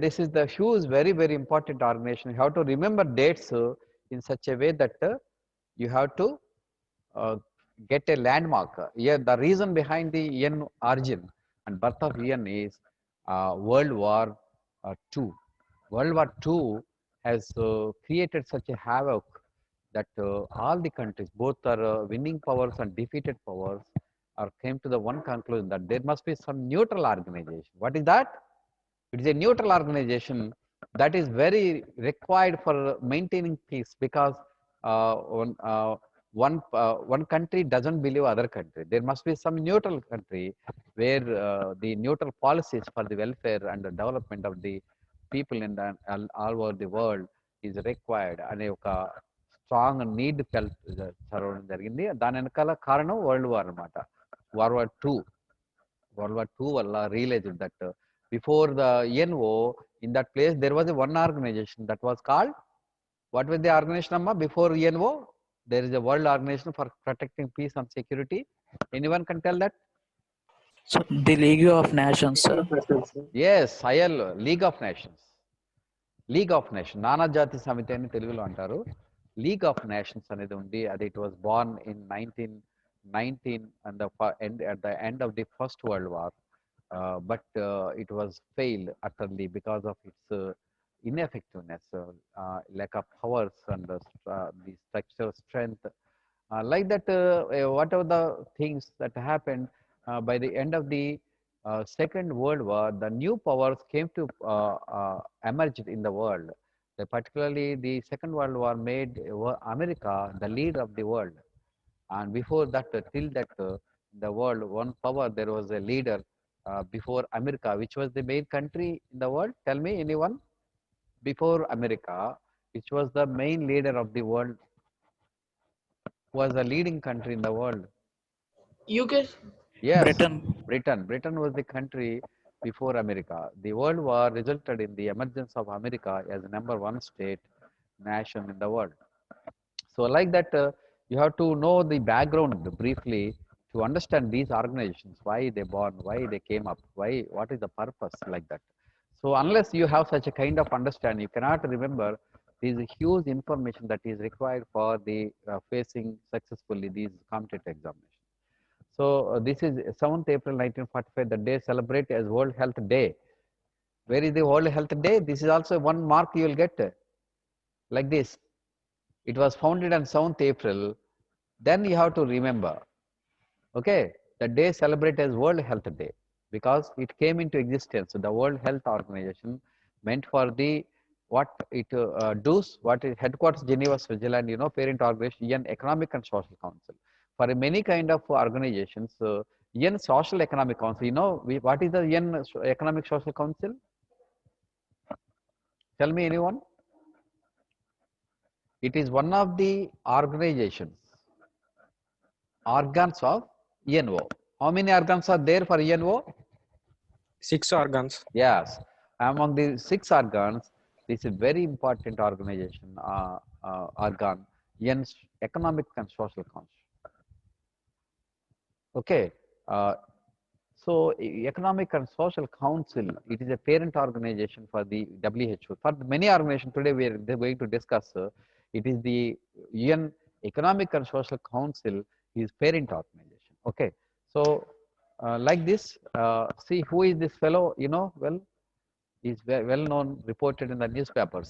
this is the huge, very, very important organization. You have to remember dates in such a way that you have to get a landmark. Yeah, the reason behind the UN origin and birth of UN is World War II. World War II has created such a havoc that all the countries, both are winning powers and defeated powers, are came to the one conclusion that there must be some neutral organization. What is that? It is a neutral organization that is very required for maintaining peace because one country doesn't believe other country. There must be some neutral country where the neutral policies for the welfare and the development of the people in the, all over the world is required అనే ఒక strong need felt చదవడం జరిగింది. దాని వెనకాల కారణం world war అనమాట. World War II వల్ల realise that before the UNO, in that place there was a one organization that was called, what was the organization amma before UNO? There is a world organization for protecting peace and security. Anyone can tell that? So the League of Nations, sir. Yes, League of Nations. League of Nations, నానా జాతి సమితి అని తెలుగులో అంటారు. League of nations అనేది ఉంది. అది it was Born in 1919 and at the end of the First World War. But it was failed utterly because of its ineffectiveness, lack of powers and the structural strength. Like that, whatever the things that happened by the end of the Second World War, the new powers came to emerge in the world. Particularly, the Second World War made America the leader of the world. And before that, till that, the world, one power, there was a leader before America. Which was the main country in the world? Tell me, anyone? Before America, which was the main leader of the world? Was the leading country in the world? UK. Yes, Britain. Britain was the country before America. The World War resulted in the emergence of America as the number one state nation in the world. So like that, you have to know the background briefly to understand these organizations, why they born, why they came up, what is the purpose, like that. So unless you have such a kind of understanding, you cannot remember these huge information that is required for the facing successfully these competitive examinations. So this is 7th April 1945, the day celebrated as World Health Day. Where is the World Health Day? This is also one mark you will get like this. It was founded on 7th April. Then you have to remember, okay, the day celebrated as World Health Day because it came into existence. So the World Health Organization meant for the what it does, what is headquarters Geneva, Switzerland, parent organization, UN Economic and Social Council. For many kind of organizations, UN Social Economic Council, what is the UN Economic Social Council? Tell me, anyone? It is one of the organizations, organs of UNO. How many organs are there for UNO? 6 organs. Yes. Among the 6 organs, this is very important organization, organ, UN Economic and Social Council. Okay. So Economic and Social Council, it is a parent organization for the WHO. For many organizations today, we are going to discuss. It is the UN Economic and Social Council is parent organization. Okay. So like this, see who is this fellow? Well, he's well known, reported in the newspapers.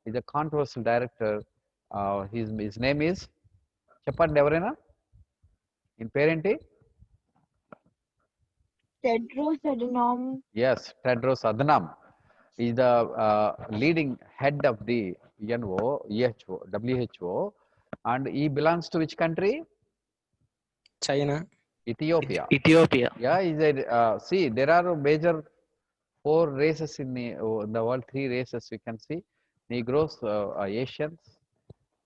He's a controversial director. His name is Chepandi Evarena in parent. Tedros Adhanom. Yes, Tedros Adhanom is the leading head of the WHO, and he belongs to which country? China. Ethiopia. Ethiopia. Yeah, see, there are major 4 races in the world, 3 races you can see: Negroes, Asians,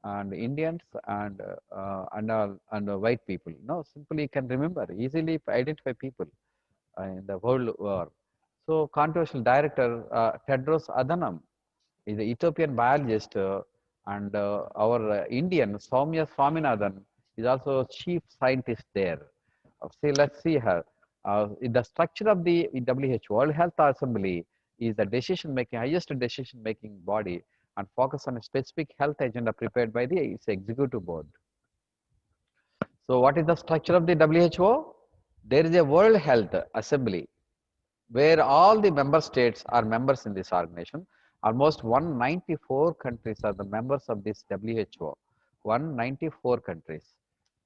and Indians, and white people. Simply you can remember, easily identify people in the world war. So controversial director Tedros Adhanom is an Ethiopian biologist, and our Indian Soumya Swaminathan is also chief scientist there. See, let's see her. The structure of the WHO, World Health Assembly, is the highest decision making body and focus on a specific health agenda prepared by its executive board. So what is the structure of the WHO? There is a World Health Assembly where all the member states are members in this organization. Almost 194 countries are the members of this WHO. 194 countries.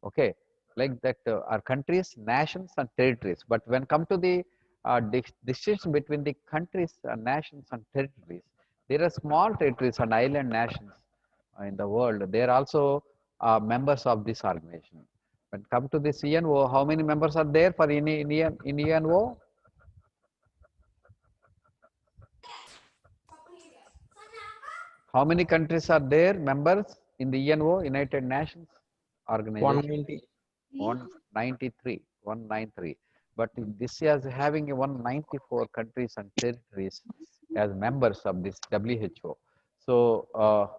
Okay, like that are countries, nations, and territories. But when come to the distinction between the countries, nations, and territories, there are small territories and island nations in the world. They are also members of this organization. When come to this UNO, how many members are there for in UNO? How many countries are there members in the UNO, United Nations organization? 190. 193, 193. But this is having 194 countries and territories as members of this WHO. So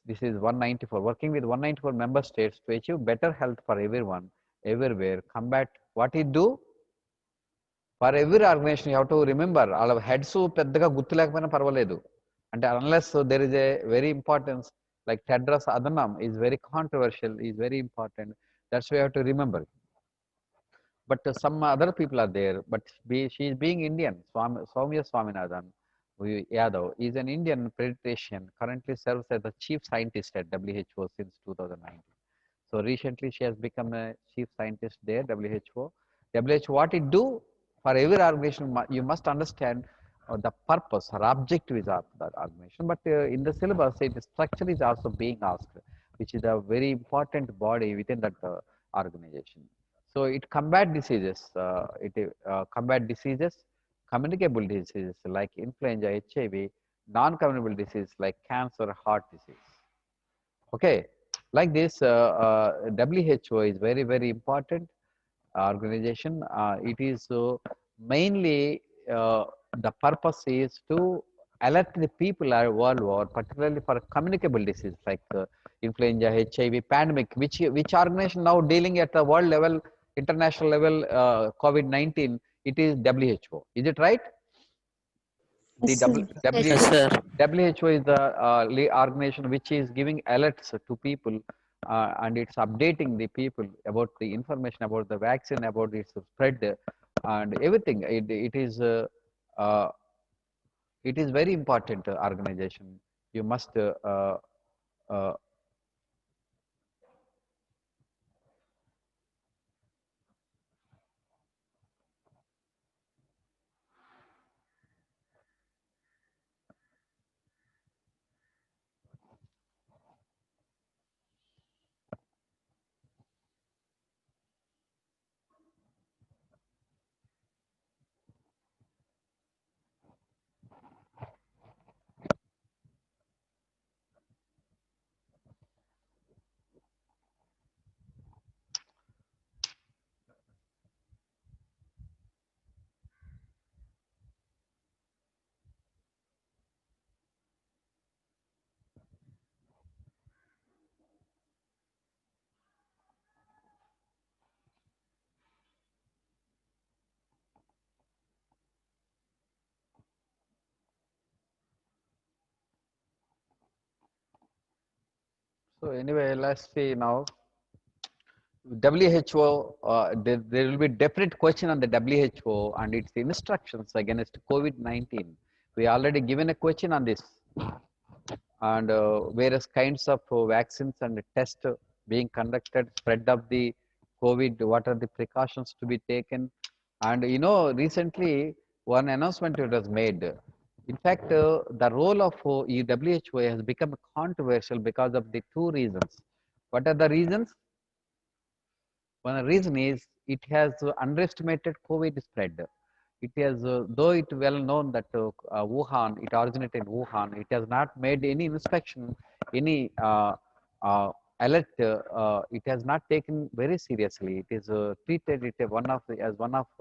this is 194, working with 194 member states to achieve better health for everyone, everywhere, combat, what it do? For every organization, you have to remember, all of heads పెద్దగా గుర్తు లేకపోయినా పర్వాలేదు. అంటే unless there is a very importance, like Tedros Adhanom is very controversial, is very important. That's why you have to remember. But some other people are there, but she is being Indian. Soumya Swaminathan Yadav is an Indian pediatrician, currently serves as the chief scientist at WHO since 2019. So recently she has become a chief scientist there, WHO. WHO, what it do? For every organization, you must understand the purpose or objective of that organization. But in the syllabus, the structure is also being asked, which is a very important body within that organization. So it combat diseases, communicable diseases like influenza, HIV, non-communicable diseases like cancer, heart disease. Okay, like this, WHO is very, very important organization. It is mainly the purpose is to alert the people world over, particularly for communicable disease like influenza, HIV, pandemic, which organization now dealing at the world level, international level, COVID-19, it is WHO. Is it right? The Yes, sir. Yes, sir. WHO is the organization which is giving alerts to people and it's updating the people about the information about the vaccine, about its spread and everything. Uh, it is very important organization. You must uh, so anyway, let's see now. WHO, there will be definite question on the WHO and its instructions against COVID-19. We already given a question on this, and various kinds of vaccines and tests being conducted, spread of the COVID, what are the precautions to be taken. And you know, recently one announcement was made. In fact, the role of WHO has become controversial because of the two reasons. What are the reasons? One reason is it has underestimated COVID spread. It has, though it well known that Wuhan, it originated in Wuhan, it has not made any inspection, any alert. It has not taken very seriously. It is treated it as one of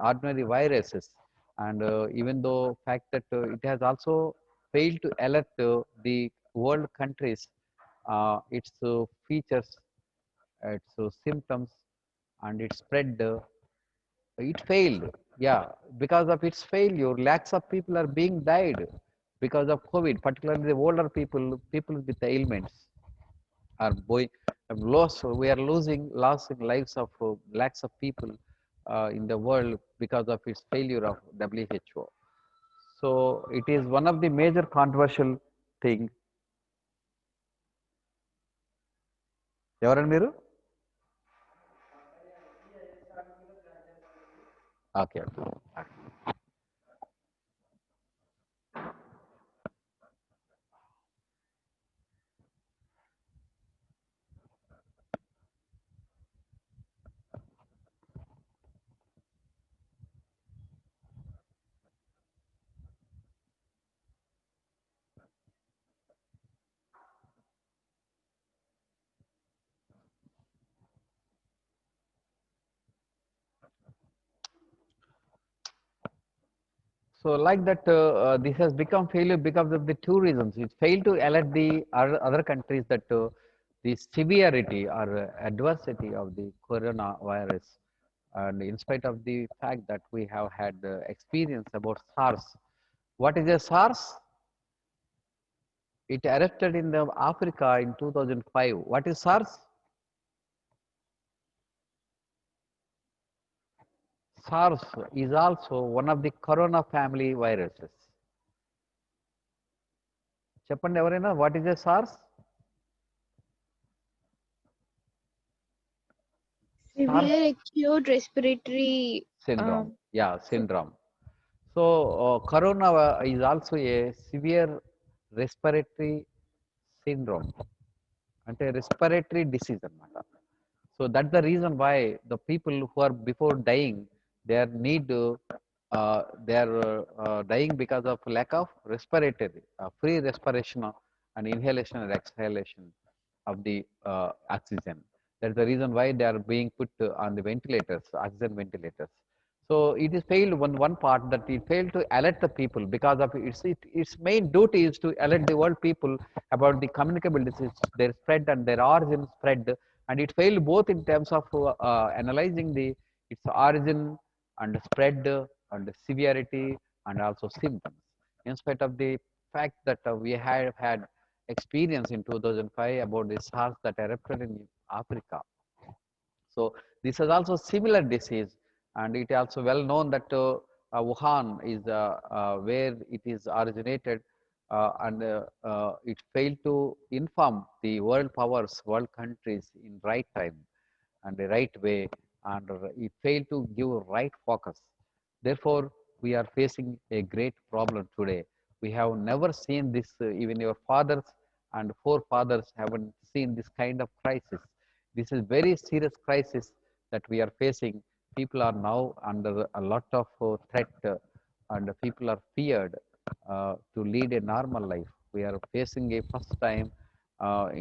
ordinary viruses, and even though fact that it has also failed to alert the world countries, its features, its symptoms, and its spread. It failed. Yeah, because of its failure, lakhs of people are being died because of COVID, particularly the older people, people with ailments are going have lost. We are losing lives of lakhs of people in the world because of its failure of WHO. So it is one of the major controversial thing. ఎవరండి మీరు? Okay okay. So like that, this has become failure because of the two reasons. It failed to alert the other countries that the severity or adversity of the coronavirus, and in spite of the fact that we have had experience about SARS. What is a SARS? It erupted in the Africa in 2005. What is SARS? SARS is also one of the corona family viruses. చెప్పండి ఎవరైనా, what is a SARS? Severe acute respiratory Syndrome. Yeah, syndrome. So, corona is also a severe respiratory syndrome, అంటే respiratory disease అన్నమాట. So that's the reason why the people who are before dying, they are dying because of lack of respiratory, free respiration and inhalation and exhalation of the oxygen. That's the reason why they are being put on the ventilators, oxygen ventilators. So it is failed one part, that it failed to alert the people because of its main duty is to alert the world people about the communicable disease, their spread and their origin spread, and it failed both in terms of analyzing the its origin and spread and severity and also symptoms. In spite of the fact that we have had experience in 2005 about the SARS that erupted in Africa. So this is also similar disease, and it is also well known that Wuhan is where it is originated, and it failed to inform the world powers, world countries in right time and the right way, and it failed to give right focus. Therefore, we are facing a great problem today. We have never seen this, even your fathers and forefathers haven't seen this kind of crisis. This is very serious crisis that we are facing. People are now under a lot of threat, and people are feared to lead a normal life. We are facing a first time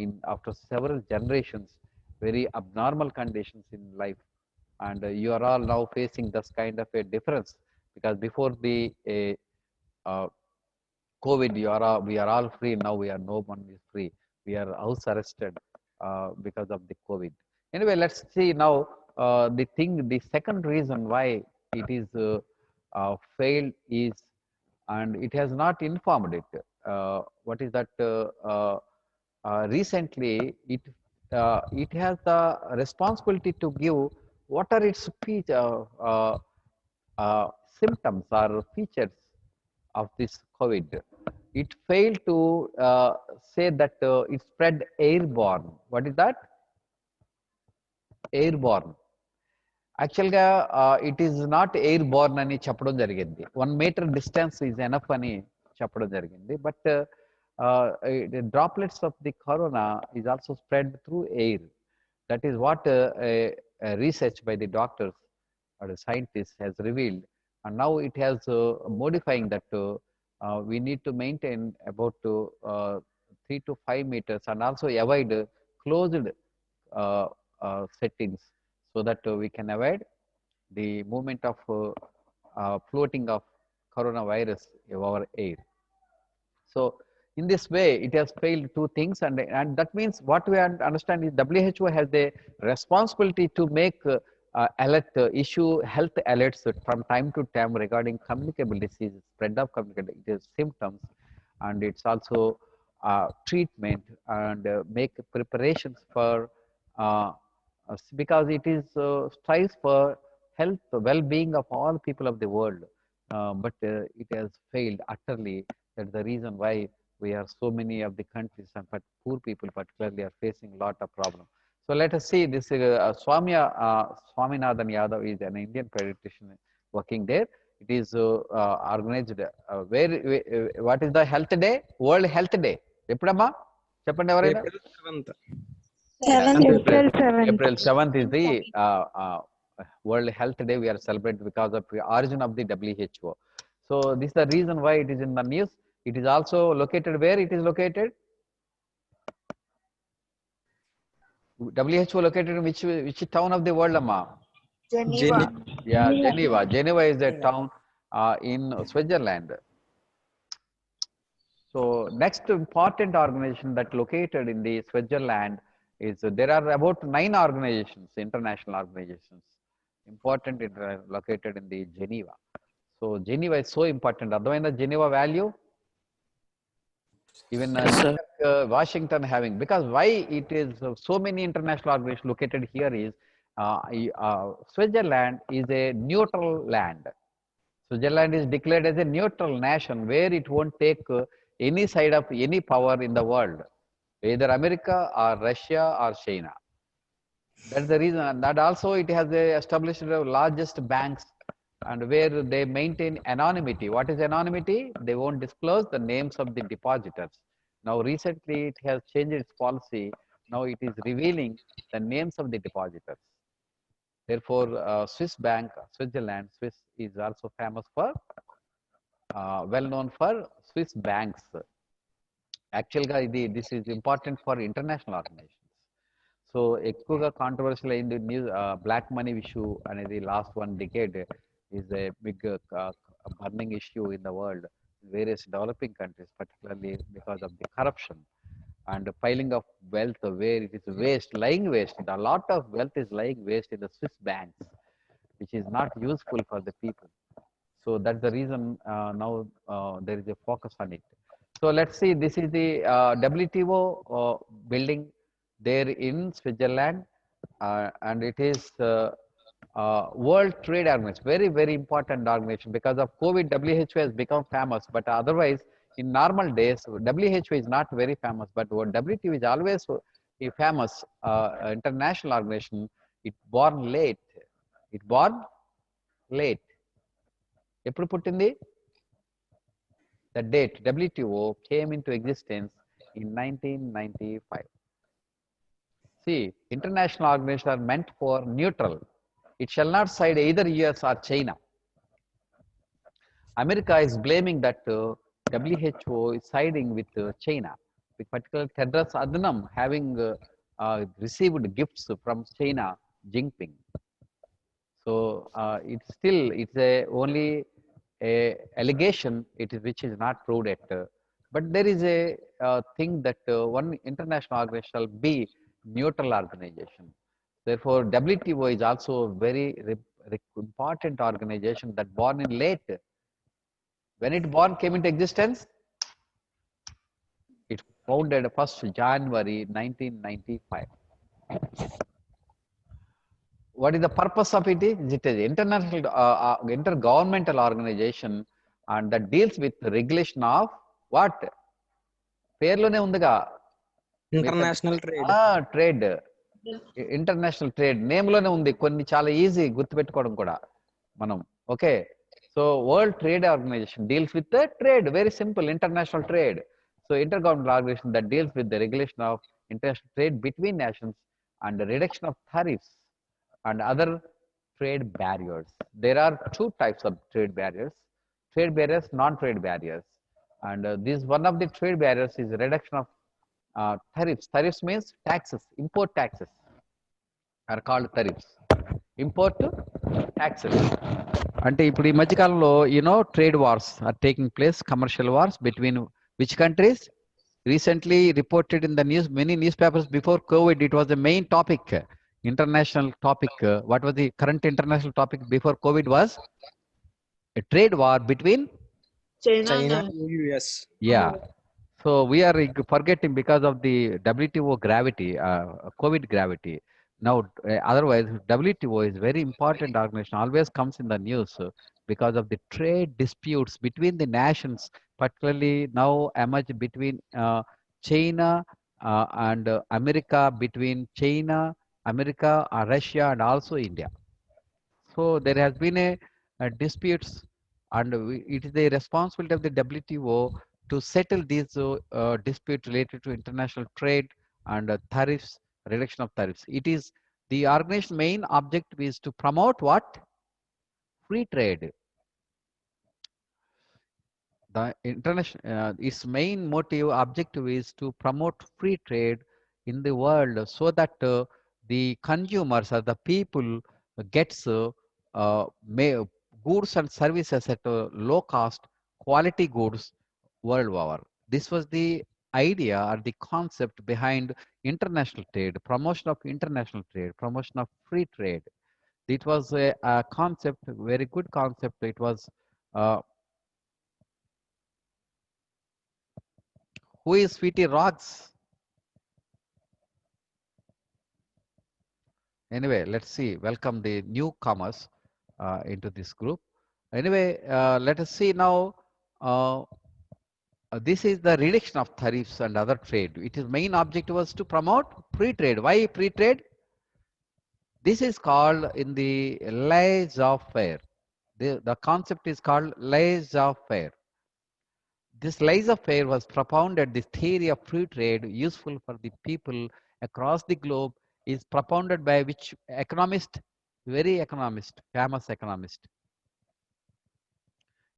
in after several generations very abnormal conditions in life, and you are all now facing this kind of a difference, because before the uh, COVID, we are all free. Now we are no one is free. We are house arrested because of the COVID. Anyway, let's see now the second reason why it is failed is, and it has not informed it. What is that? Recently, it has the responsibility to give what are its symptoms or features of this COVID. It failed to say that it spread airborne. What is that? Airborne. యాక్చువల్గా it is not air Born అని చెప్పడం జరిగింది. 1 meter distance is enough అని చెప్పడం జరిగింది. But droplets of the corona is also spread through air. That is what research by the doctors or the scientists has revealed. And now it has modifying that we need to maintain about 3 to 5 meters and also avoid closed settings, so that we can avoid the movement of floating of coronavirus over air. So in this way, it has failed two things, and that means what we understand is WHO has the responsibility to make issue health alerts from time to time regarding communicable diseases, spread of communicable disease symptoms, and it's also treatment and make preparations for because it is strives for health, well-being of all people of the world, but it has failed utterly. That's the reason why we are so many of the countries and but poor people particularly are facing a lot of problems. So let us see this Swaminathan Yadav is an Indian pediatrician working there. It is organized what is the health day? World Health Day. ఎప్పుడమ్మా చెప్పండి ఎవరైనా? April 7th. April 7th is the World Health Day. We are celebrating because of the origin of the WHO. So this is the reason why it is in the news. It is also located where it is located? WHO located in which town of the world, Amma? Geneva. Yeah, Geneva. Geneva is a town in Switzerland. So next important organization that located in the Switzerland is there are about 9 organizations, international organizations, important located in the Geneva. So Geneva is so important. Otherwise, the Geneva value, even Washington having, because why it is so many international organizations located here is Switzerland is a neutral land. Switzerland is declared as a neutral nation where it won't take any side of any power in the world, either America or Russia or China. That's the reason, and that also it has established the largest banks and where they maintain anonymity. What is anonymity? They won't disclose the names of the depositors. Now recently it has changed its policy. Now it is revealing the names of the depositors. Therefore, Swiss bank, Switzerland, Swiss is also famous for, well known for Swiss banks. Actually, this is important for international organizations. So, ఎక్కువగా controversial అయింది news black money issue అనేది last 1 decade is a big burning issue in the world, various developing countries, particularly because of the corruption and piling of wealth where it is waste, lying waste. A lot of wealth is lying waste in the Swiss banks, which is not useful for the people. So that's the reason now there is a focus on it. So let's see, this is the WTO building there in Switzerland, and it is World Trade Organization, very, very important organization. Because of COVID, WHO has become famous, but otherwise, in normal days, WHO is not very famous, but WTO is always a famous international organization. It born late. It born late. ఎప్పుడు పుట్టింది? The date WTO came into existence in 1995. See, international organizations are meant for neutral. It shall not side either US or China. America is blaming that WHO is siding with China, with particular Tedros Adhanom having received gifts from China, Jinping. So it's only a allegation, which is not proved yet. But there is a thing that one international organization shall be neutral organization. Therefore, WTO is also a very important organization that born in late. When it came into existence, it founded 1st January 1995. What is the purpose of it? It is international intergovernmental organization and that deals with the regulation of what? పేర్లోనే ఉందిగా international trade. Trade, international trade నేమ్లోనే ఉంది. కొన్ని చాలా easy గుర్తుపెట్టుకోవడం కూడా మనం. Okay, so world trade organization deals with trade, very simple, international trade. So intergovernmental organization that deals with the regulation of international trade between nations and reduction of tariffs and other trade barriers. There are 2 types of trade barriers, non-trade barriers. And this one of the trade barriers is reduction of tariffs. Tariffs means taxes, import taxes are called tariffs. Import taxes. అంటే ఇప్పుడు ఈ మధ్యకాలంలో trade wars are taking place, commercial wars between which countries? Recently reported in the news, many newspapers before COVID, it was the main topic. international topic. What was the current international topic before COVID was a trade war between, China, US. yeah. So we are forgetting because of the WTO gravity, COVID gravity. Now, otherwise, WTO is very important organization, always comes in the news because of the trade disputes between the nations, particularly now emerge between China and America, between China, America, Russia, and also India. So there has been a disputes, and it is the responsibility of the WTO to settle these disputes related to international trade and tariffs, reduction of tariffs. It is the organization's main objective is to promote what? Free trade. The international, its main motive objective is to promote free trade in the world so that the consumers or the people gets goods and services at a low cost, quality goods world over. This was the idea or the concept behind international trade, promotion of international trade, promotion of free trade. It was a concept, very good concept. It was uh, who is Sweetie Rocks? Anyway, let's see. Welcome the newcomers into this group. Anyway, let us see now. Uh, this is the reduction of tariffs and other trade. It is main objective was to promote free trade. Why free trade? This is called in the laissez-faire. The concept is called laissez-faire. This laissez-faire was propounded, this theory of free trade useful for the people across the globe is propounded by which economist? Very economist, famous economist.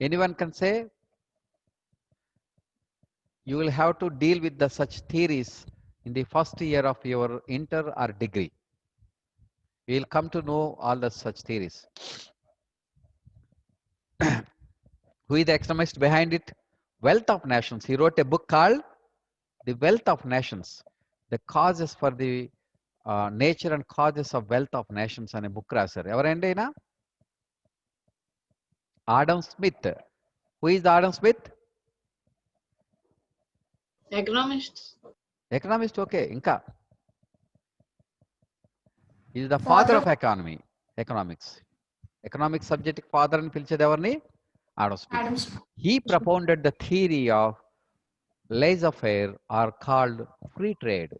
Anyone can say? You will have to deal with the such theories in the first year of your inter or degree. You will come to know all the such theories. Who is the economist behind it? Wealth of Nations. He wrote a book called The Wealth of Nations, the causes for the nature and causes of wealth of nations అనే book రాశారు. ఎవరండి అయినా? Adam Smith. Who is Adam Smith? Economist. Okay, ఇంకా is the father of economy, economics subject father అని పిలిచేది ఎవరిని? Adam Smith. He propounded the theory of laissez-faire are called free trade.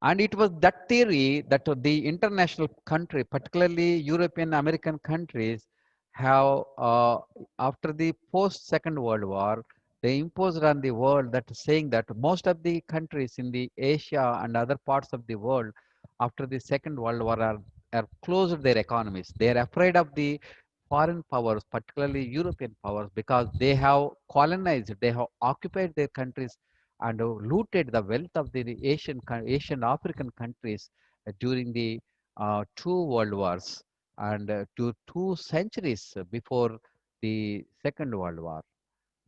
And it was that theory that the international country, particularly European American countries, have after the post Second World War, they imposed on the world that saying that most of the countries in the Asia and other parts of the world after the Second World War are closed their economies. They are afraid of the foreign powers, particularly European powers, because they have colonized, they have occupied their countries and looted the wealth of the Asian African countries during the two world wars and to 2 centuries before the Second World War.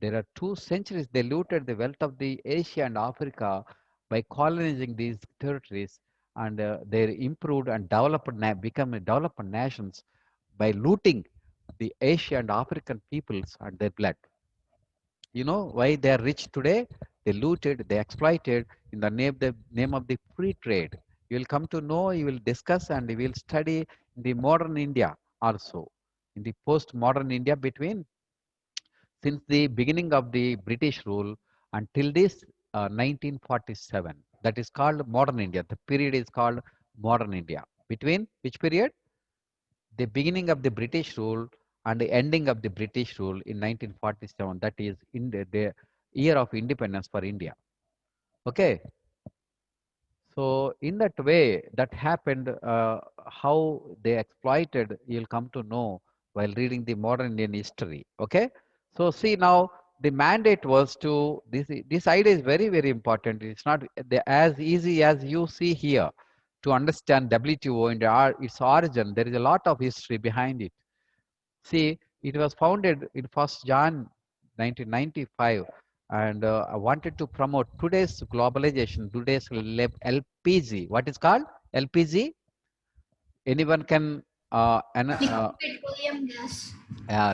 There are 2 centuries they looted the wealth of the Asia and Africa by colonizing these territories, and they improved and developed, become developed nations by looting the Asia and African peoples and their blood. You know why they are rich today? They looted, they exploited in the name of the free trade. You will come to know, you will discuss, and you will study the modern India also. In the post-modern India, between since the beginning of the British rule until this 1947, that is called modern India. The period is called modern India. Between which period? The beginning of the British rule and the ending of the British rule in 1947, that is in the year of independence for India. Okay. So in that way that happened, how they exploited, you'll come to know while reading the modern Indian history. Okay. So see now, the mandate was to, this idea is very, very important. It's not as easy as you see here to understand WTO and its origin. There is a lot of history behind it. See, it was founded in 1st Jan 1995, and I wanted to promote today's globalization, today's LPG. What is called LPG? Anyone can Petroleum gas.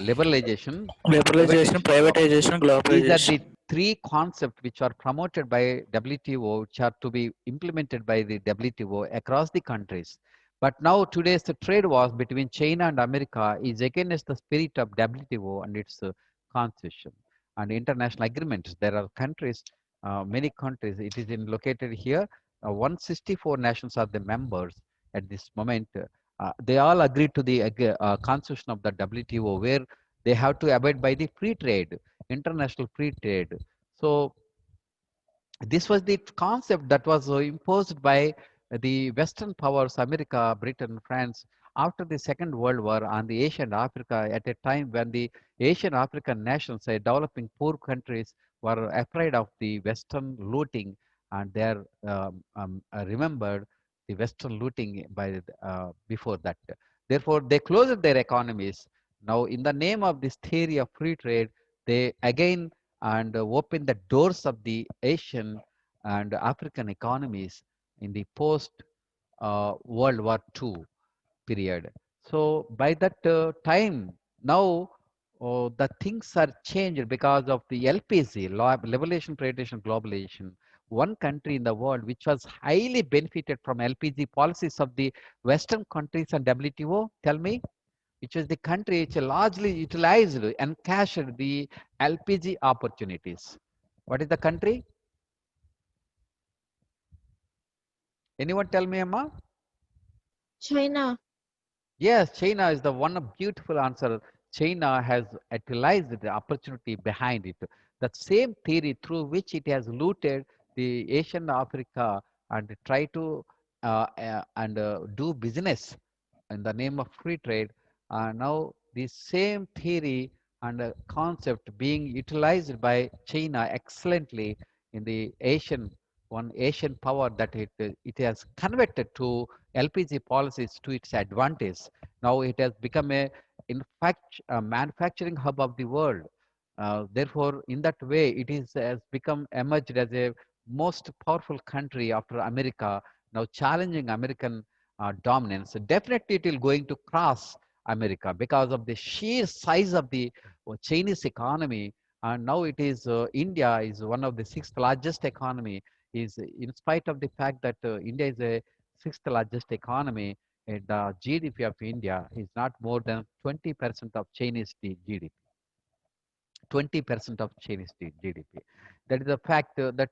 liberalization, Liberalization, privatization, these are the globalization. three concepts which are promoted by WTO, which are to be implemented by the WTO across the countries. But now today's the trade wars between China and America is against the spirit of WTO and its constitution and international agreements. There are countries, many countries, it is located here. 164 nations are the members at this moment. They all agreed to the constitution of the WTO, where they have to abide by the free trade, international free trade. So this was the concept that was imposed by the Western powers, America, Britain, France, after the Second World War on the Asia and Africa at a time when the Asian African nations, developing poor countries, were afraid of the Western looting, and they are remembered the Western looting by before that. Therefore, they closed their economies. Now, in the name of this theory of free trade, they again and open the doors of the Asian and African economies in the post World War II period. So by that time, now the things are changed because of the LPG, Liberalization, Privatization, Globalization. One country in the world which was highly benefited from LPG policies of the Western countries and WTO, tell me, which was the country which largely utilized and cashed the LPG opportunities. What is the country? Anyone tell me, Amma? China. Yes, China is the one beautiful answer. China has utilized the opportunity behind it. That same theory through which it has looted the Asian Africa and try to do business in the name of free trade. Now the same theory and concept being utilized by China excellently in the Asian power, that it has converted to LPG policies to its advantage. Now it has become in fact a manufacturing hub of the world. Therefore, in that way, it is has become emerged as a most powerful country after America, now challenging American dominance. Definitely, it will going to cross America because of the sheer size of the Chinese economy. And now it is India is one of the sixth largest economy. Is in spite of the fact that India is a sixth largest economy, the GDP of India is not more than 20% of Chinese GDP. 20% of Chinese GDP. That is a fact that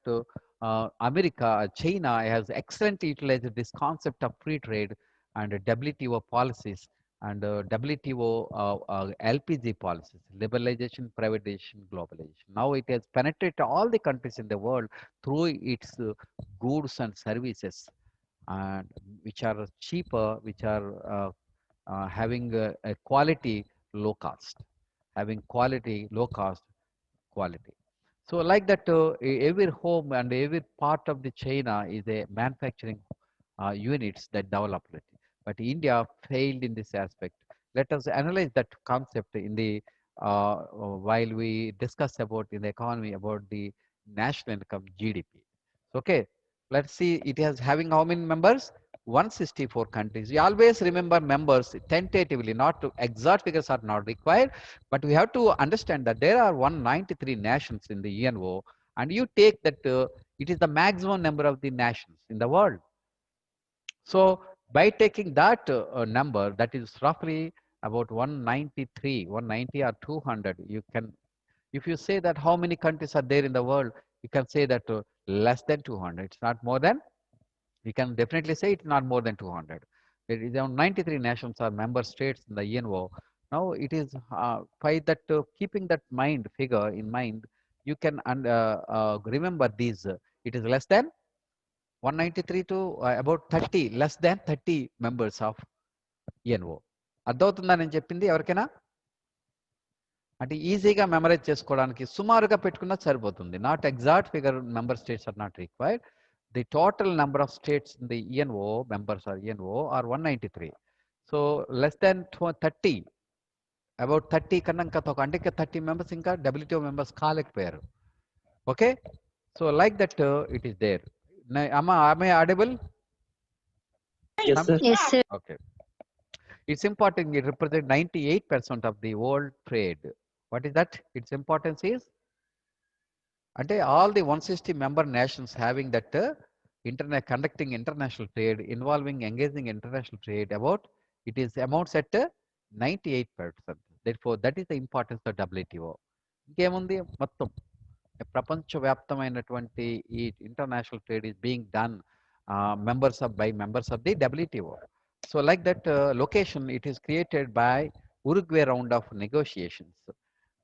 America, China has excellently utilized this concept of free trade and WTO policies and WTO LPG policies, liberalization, privatization, globalization. Now it has penetrated all the countries in the world through its goods and services, and which are cheaper, which are having a quality low cost, having quality low cost quality. So like that, every home and every part of the China is a manufacturing units that developed it. But India failed in this aspect. Let us analyze that concept in the while we discuss about in the economy about the national income GDP. Okay, let's see. It has having how many members? 164 countries. We always remember members tentatively, not to exact figures are not required, but we have to understand that there are 193 nations in the UNO, and you take that it is the maximum number of the nations in the world. So by taking that number, that is roughly about 193, 190 or 200, you can, if you say that how many countries are there in the world, you can say that less than 200. It's not more than, you can definitely say it's not more than 200. There is around 93 nations are member states in the UNO. Now it is by that keeping that figure in mind, you can remember these. It is less than 193 to about 30, less than 30 members of UNO. అర్థమవుతుందా నేను చెప్పింది ఎవరికైనా? అంటే ఈజీగా memorise చేసుకోవడానికి సుమారుగా పెట్టుకున్నా సరిపోతుంది. Not exact figure member states are not required. The total number of states in the UNO members are UNO are 193. So less than 30, about 30 కన్నా ఇంకా తక్కువ, అంటే ఇంకా 30 మెంబర్స్ ఇంకా WTO మెంబర్స్ కాలేకపోయారు. Okay, so like that it is there. Am I audible? Yes, sir. Yes, sir. Okay. It's important. It represents 98% of the world trade. What is that? Its importance is, అంటే all the 160 member nations having that internet conducting international trade involving engaging international trade about it is amounts at 98%. Therefore, that is the importance of WTO. ఇంకేముంది మొత్తం ప్రపంచవ్యాప్తమైనటువంటి ఈ international trade is being done by members of the WTO. So like that location, it is created by Uruguay round of negotiations.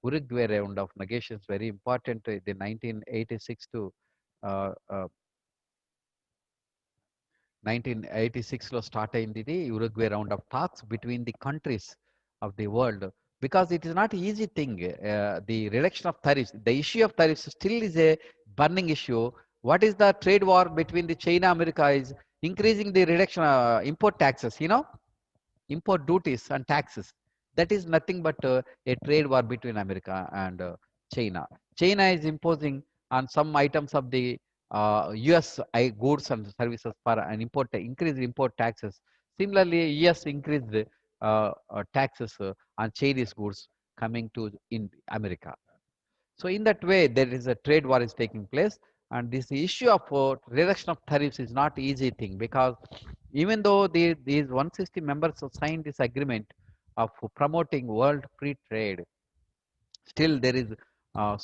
Uruguay round of negotiations very important. The 1986 to 1986 లో start అయింది ఇది Uruguay round of talks between the countries of the world, because it is not easy thing. The reduction of tariffs, the issue of tariffs still is a burning issue. What is the trade war between the China America is increasing the reduction import taxes, import duties and taxes. That is nothing but a trade war between America and China. China is imposing on some items of the US goods and services for an increased import taxes. Similarly, US increased taxes on Chinese goods coming to in America. So in that way, there is a trade war is taking place, and this issue of reduction of tariffs is not easy thing, because even though these 160 members have signed this agreement of promoting world free trade, still there is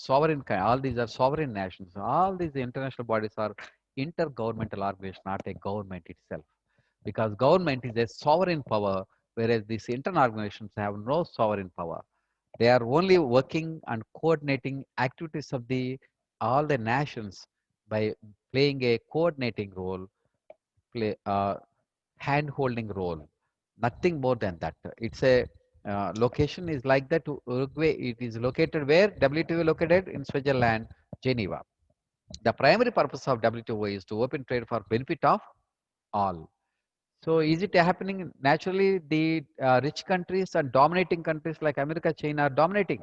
sovereign, all these are sovereign nations. All these international bodies are intergovernmental organizations, not a government itself, because government is a sovereign power, whereas these internal organizations have no sovereign power. They are only working and coordinating activities of the all the nations by playing a coordinating role, hand holding role, nothing more than that. It's a location is like that. Uruguay, it is located where? WTO located in Switzerland, Geneva. The primary purpose of WTO is to open trade for benefit of all. So is it happening naturally? The rich countries and dominating countries like America, China are dominating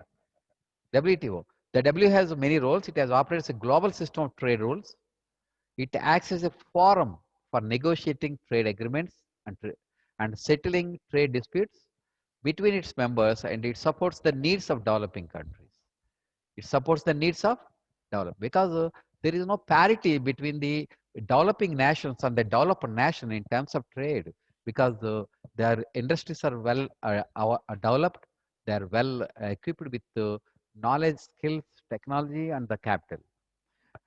WTO. The W has many roles. It has operates a global system of trade rules. It acts as a forum for negotiating trade agreements and settling trade disputes between its members, and it supports the needs of developing countries. It supports the needs of development, because there is no parity between the developing nations and the developed nation in terms of trade, because their industries are well developed, they are well equipped with knowledge, skills, technology, and the capital,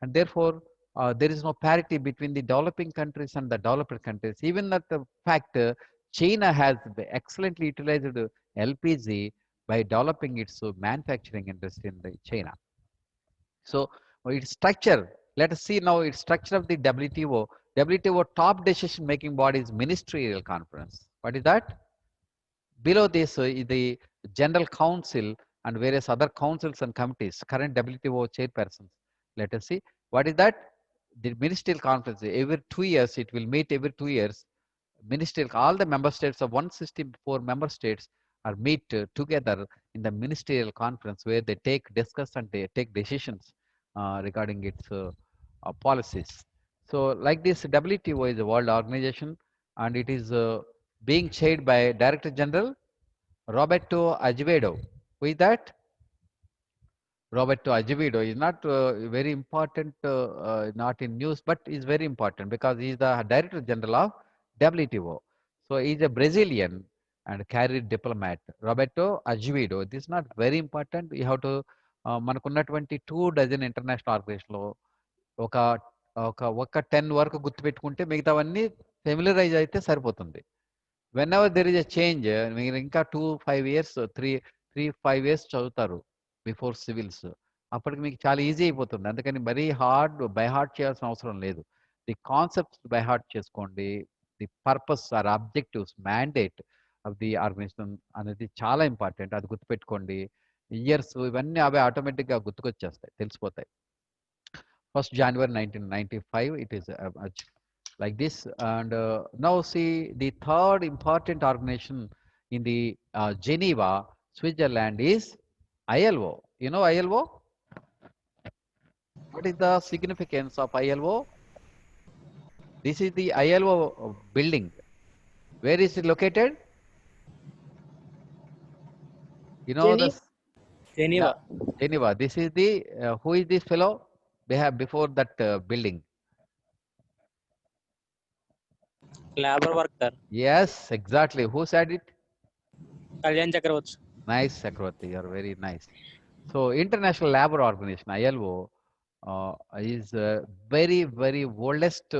and therefore there is no parity between the developing countries and the developed countries. Even that the fact China has excellently utilized LPG by developing its manufacturing industry in China. So its structure, let us see now its structure of the WTO. WTO top decision making body is ministerial conference. What is that? Below this is the General Council and various other councils and committees, current WTO chairpersons. Let us see. What is that? The ministerial conference. Every 2 years, it will meet every 2 years. Ministerial, all the member states of 164 member states are meet together in the ministerial conference, where they discuss and they take decisions regarding its policies. So like this, WTO is a world organization, and it is being chaired by Director General Roberto Azevedo. Who is that? Roberto Azevedo is not very important, not in news, but is very important because he is the Director General of WTO. So he is a Brazilian and career diplomat, Roberto Azevedo. This is not very important. You have to మనకున్నటువంటి 24 international ఆర్గనైజేషన్లో ఒక ఒక 10 వరకు గుర్తుపెట్టుకుంటే మిగతావన్నీ familiarise అయితే సరిపోతుంది. whenever there is a change, మీరు ఇంకా 2-5 years 3-5 years చదువుతారు బిఫోర్ సివిల్స్, అప్పటికి మీకు చాలా ఈజీ అయిపోతుంది. అందుకని మరీ బై హార్ట్ చేయాల్సిన అవసరం లేదు. ది కాన్సెప్ట్స్ బై హార్ట్ చేసుకోండి. The purpose or objectives mandate of the organisation అనేది చాలా ఇంపార్టెంట్. అది గుర్తుపెట్టుకోండి. ఇయర్స్ ఇవన్నీ అవే ఆటోమేటిక్గా గుర్తుకొచ్చేస్తాయి, తెలిసిపోతాయి. 1st January 1995 it is like this. And now see the third important organization in the Geneva, Switzerland is ILO. You know ILO? What is the significance of ILO? This is the ILO building. Where is it located? You know Geneva. this? Geneva. Geneva. This is the, who is this fellow? They have before that building. labor worker. Yes, exactly. Who said it? Kalyan Chakravarti. Nice, Chakravarti. You're very nice. So, International Labour Organization (ILO) is a very, very oldest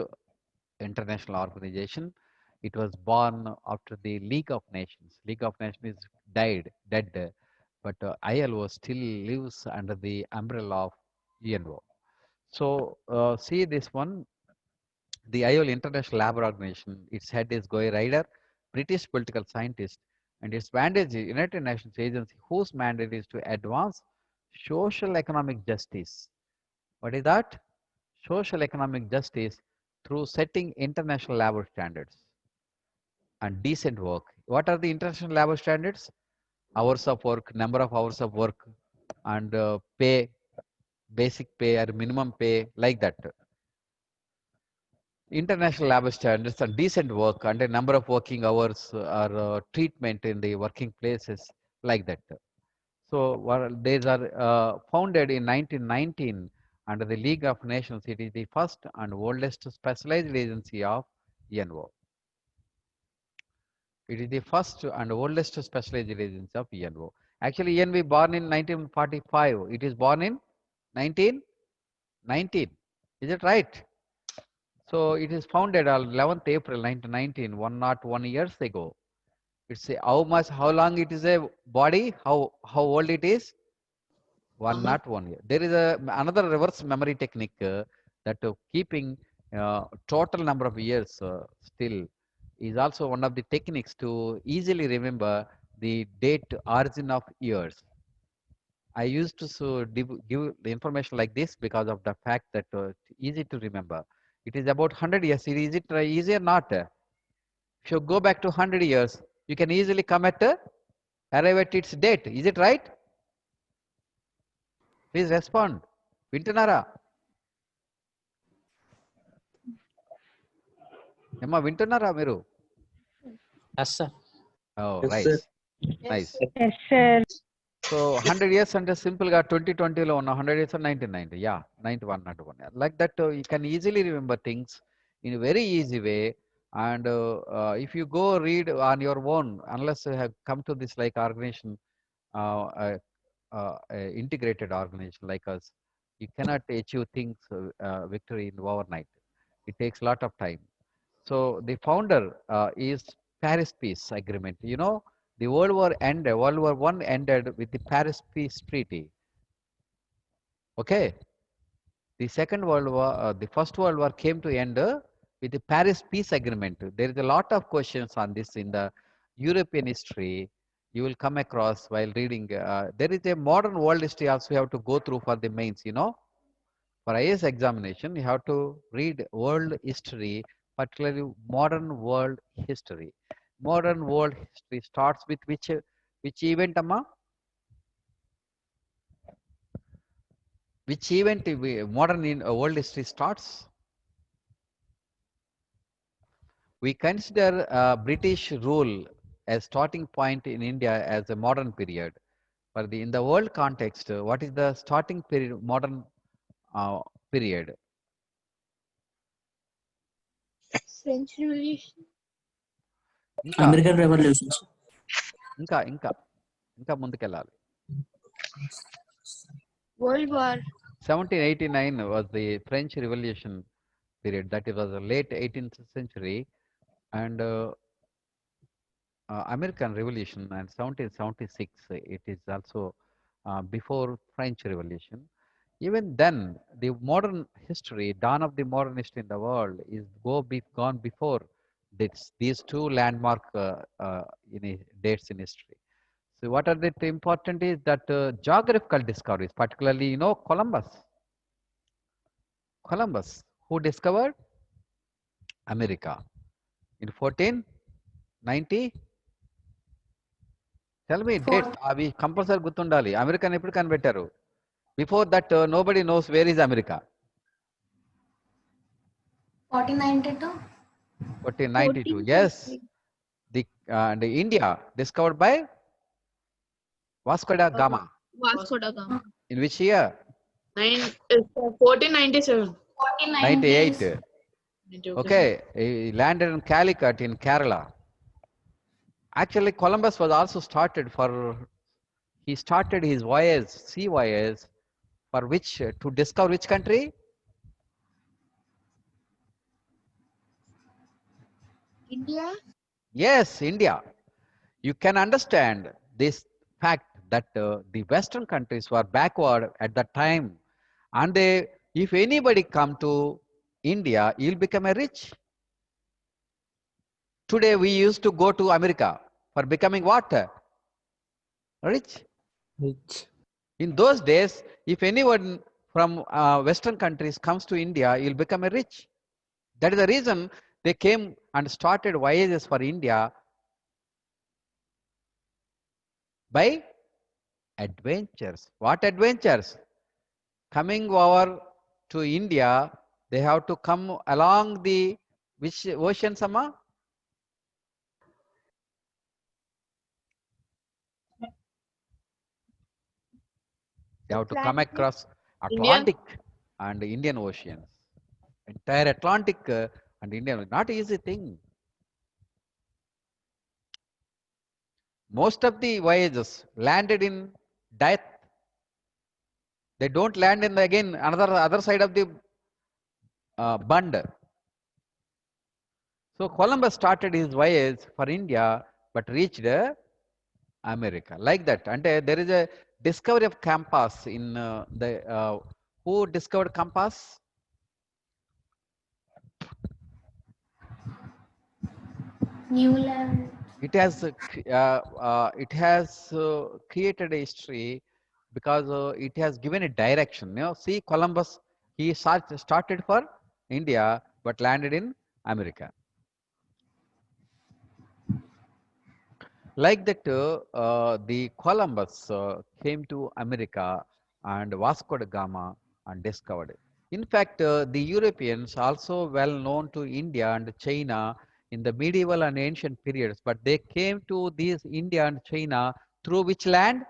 international organization. It was born after the League of Nations. League of Nations is dead, but ILO still lives under the umbrella of UNO. So, see this one, the ILO International Labour Organization, its head is Goy Ryder, British political scientist, and its mandate is United Nations agency whose mandate is to advance social economic justice. What is that? Social economic justice through setting international labor standards and decent work. What are the international labor standards? Hours of work, number of hours of work, and pay, basic pay or minimum pay, like that. International labor standards and decent work and a number of working hours or treatment in the working places, like that. So these are founded in 1919 under the League of Nations. It is the first and oldest specialized agency of UNO. It is the first and oldest specialized agency of UNO. Actually, UNO born in 1945. It is born in 1919. Is it right? So it is founded on 11th April 1919, 101 years ago. It's a, how long it is a body, how old it is? 101 year. There is another reverse memory technique that keeping total number of years still is also one of the techniques to easily remember the date origin of years. I used to give the information like this because of the fact that it's easy to remember. It is about 100 years. Is it easy or not? If you go back to 100 years, you can easily come at arrive at its date. Is it right? Please respond. వింటున్నారా? ఏమ్మా వింటున్నారా మీరు? Yes, sir. Oh, Yes, nice. sir. Nice. Yes, sir. So 100 years అంటే simple గా 2020లో ఉన్న 100 years 1990. Yeah, 91 not one. Like that you can easily remember things in a very easy way. And if you go read on your own, unless you have come to this like organization, integrated organization like us, you cannot achieve things victory in overnight. It takes a lot of time. So the founder is Paris Peace Agreement. You know, the World War ended. World War I ended with the Paris Peace Treaty. Okay. The Second World War, the First World War came to end with the Paris Peace Agreement. There is a lot of questions on this in the European history. You will come across while reading. There is a modern world history also you have to go through for the mains. You know, for IAS examination, you have to read world history, particularly modern world history. Modern world history starts with which event, Amma? Which event modern in world history starts? We consider British rule as starting point in India as a modern period. For the in the world context, what is the starting period, modern period? French Revolution. ఇంకా American Revolution. ఇంకా ఇంకా ఇంకా ముందుకెళ్ళాలి. World War. 1789 was the French Revolution period. That was the late 18th century, and American Revolution and 1776. It is also before French Revolution. Even then, the modern history, dawn of the modern history in the world, is gone before these two landmark dates in history. So, what are the important is that geographical discoveries, particularly Columbus, who discovered America in 1490. Tell me dates. అవి compulsory గుర్తుండాలి. అమెరికాని ఎప్పుడు కనిపెట్టారు? Before that, nobody knows where is America. 1492. 1492. Yes. The India discovered by Vasco da Gama. Vasco da Gama. In which year? 1497. 98. Okay. Okay, he landed in Calicut in Kerala. Actually, Columbus was also he started his voyage, sea voyage, for which, to discover which country? India. Yes, India. You can understand this fact that the Western countries were backward at that time, and if anybody come to India, he'll become a rich. Today we used to go to America for becoming what? Rich. Rich. In those days, if anyone from Western countries comes to India, he'll become a rich. That is the reason they came and started voyages for India by adventures. What adventures? Coming over to India, they have to come along the which ocean, Sama? They have to come Atlantic. across Atlantic and Indian Oceans. Entire Atlantic and Indian, not easy thing. Most of the voyages landed in death. They don't land in the, again other side of the bund. So Columbus started his voyage for India, but reached America. Like that. And there is a discovery of compass in who discovered compass? Newland. It has created a history because it has given a direction. You know, see Columbus, he started for India but landed in America. Like that, the Columbus came to America and Vasco da Gama and discovered it. In fact, the Europeans also well known to India and China in the medieval and ancient periods, but they came to these India and China through which land?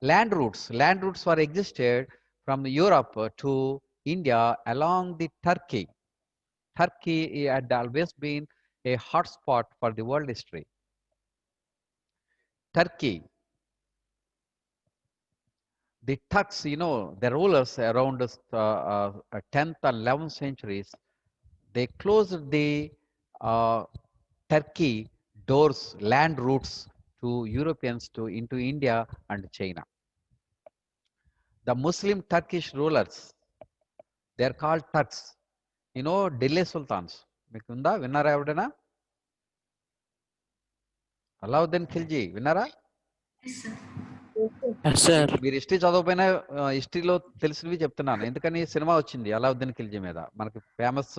Land routes. Land routes were existed from Europe to India along the Turkey. Turkey had always been a hotspot for the world history. Turkey, the Turks, you know, the rulers around 10th and 11th centuries, they closed the Turkey doors, land routes to Europeans into India and China. The Muslim Turkish rulers, they are called Turks. You know, Delhi Sultans. Mikunda, విన్నారా ఎవడైనా? అలావుద్దీన్ ఖిల్జీ విన్నారా? Yes, sir. Yes, sir. మీరు history చదవకపోయినా హిస్టరీలో తెలిసినవి చెప్తున్నాను. ఎందుకని cinema వచ్చింది అలావుద్దీన్ ఖిల్జీ మీద. మనకి ఫేమస్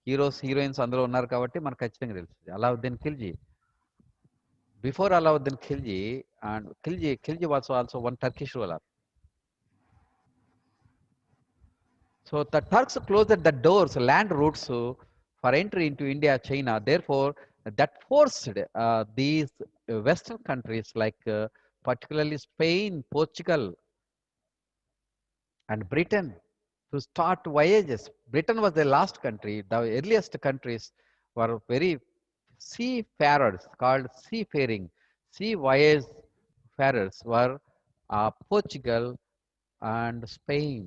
హీరోస్ హీరోయిన్స్ అందరూ ఉన్నారు కాబట్టి మనకు ఖచ్చితంగా తెలుస్తుంది. Alauddin Khilji. Before Alauddin Khilji, and Khilji was also one Turkish ruler. So the Turks closed the doors, land routes for entry into India, China. Therefore, that forced these Western countries like particularly Spain, Portugal, and Britain to start voyages. Britain was the last country. The earliest countries were very seafarers, called seafaring. Sea voyage farers were Portugal and Spain.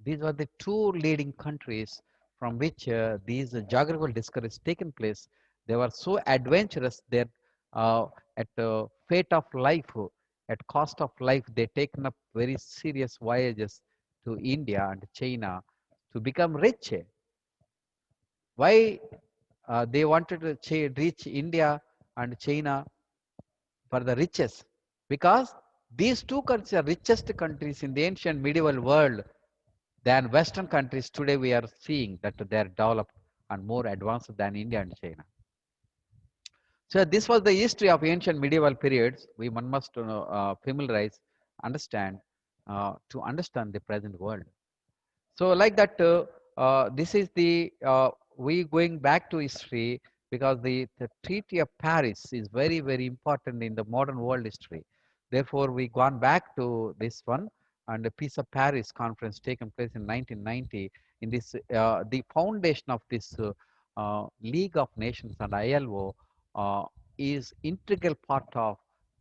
These were the two leading countries from which these geographical discoveries taken place. They were so adventurous that at fate of life, at cost of life, they taken up very serious voyages to India and China to become rich. Why they wanted to reach India and China for the riches? Because these two countries are richest countries in the ancient medieval world than Western countries. Today we are seeing that they are developed and more advanced than India and China. So this was the history of ancient medieval periods. One must familiarize, understand, to understand the present world. So like that, this is the, we going back to history because the Treaty of Paris is very, very important in the modern world history. Therefore, we gone back to this one, and the Peace of Paris conference taken place in 1990. In this, the foundation of this League of Nations and ILO is integral part of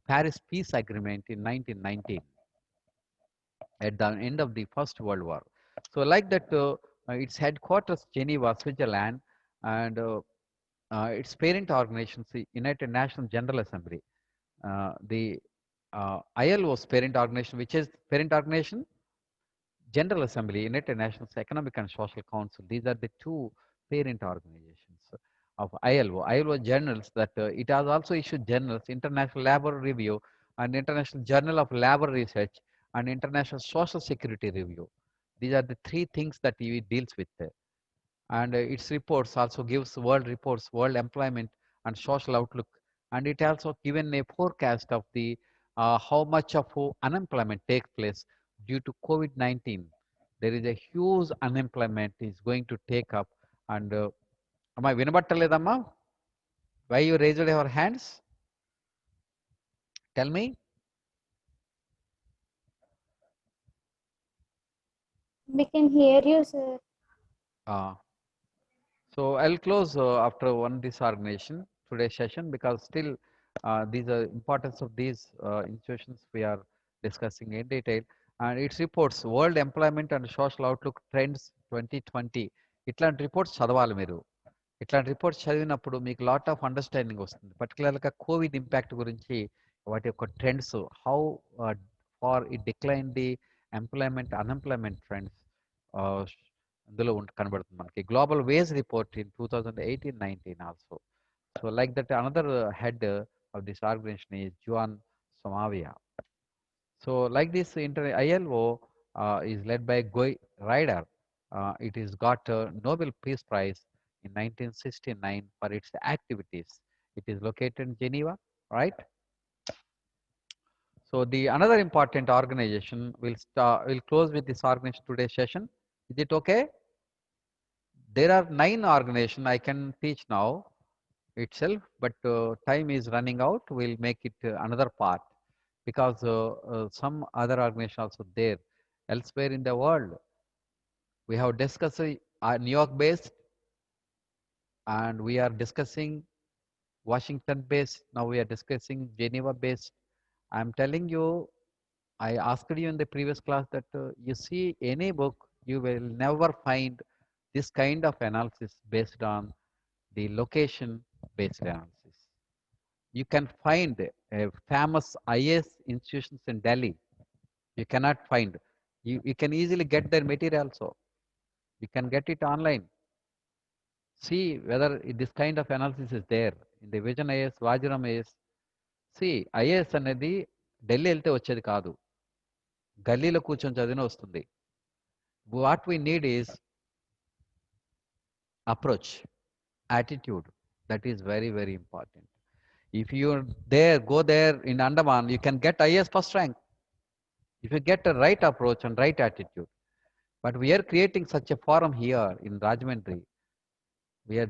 Paris Peace Agreement in 1919 at the end of the First World War. So, like that, its headquarters Geneva, Switzerland, and its parent organization, the United Nations General Assembly. The ILO's parent organization, which is parent organization, General Assembly, United Nations Economic and Social Council. These are the two parent organizations of ILO. ILO journals that it has also issued journals, International Labor Review and International Journal of Labor Research and International Social Security Review. These are the three things that it deals with. And its reports also gives world reports, world employment and social outlook. And it also given a forecast of the how much of unemployment takes place due to COVID-19. There is a huge unemployment is going to take up. And amma vinabattaledamma? Why you raised your hands? Tell me. We can hear you, sir. Uh, So I'll close after one disorganization today's session, because still these are importance of these institutions we are discussing in detail, and its reports World Employment and Social Outlook Trends 2020. ఇట్లాంటి reports చదవాలి మీరు. ఇట్లాంటి reports చదివినప్పుడు మీకు lot of understanding వస్తుంది. పర్టికులర్గా Covid impact గురించి, వాటి యొక్క trends, how far it decline the employment unemployment trends అందులో కనబడుతుంది మనకి. Global wage report in 2018-19 also. So like that another head of this organization is Juan Somavia. So like this ILO is led by Guy Ryder. It is got a Nobel Peace Prize in 1969 for its activities. It is located in Geneva, right? So the another important organization will close with this organization today's session. Is it okay? There are 9 organizations I can teach now itself, but time is running out. We'll make it another part, because some other organizations also there elsewhere in the world. We have discussed New York based, and we are discussing Washington based. Now we are discussing Geneva based. I'm telling you, I asked you in the previous class that you see any book, you will never find this kind of analysis based on the location based analysis. You can find famous IAS institutions in Delhi. You cannot find. You can easily get their material also. You can get it online. See whether this kind of analysis is there in the Vision IAS, Vajiram IAS. See, IAS అనేది ఢిల్లీ వెళ్తే వచ్చేది కాదు, గల్లీలో కూర్చొని చదివిన వస్తుంది. What we need is approach, attitude. That is very, very important. If you're there, go there in Andaman, you can get IAS first rank if you get a right approach and right attitude. But we are creating such a forum here in Rajahmundry.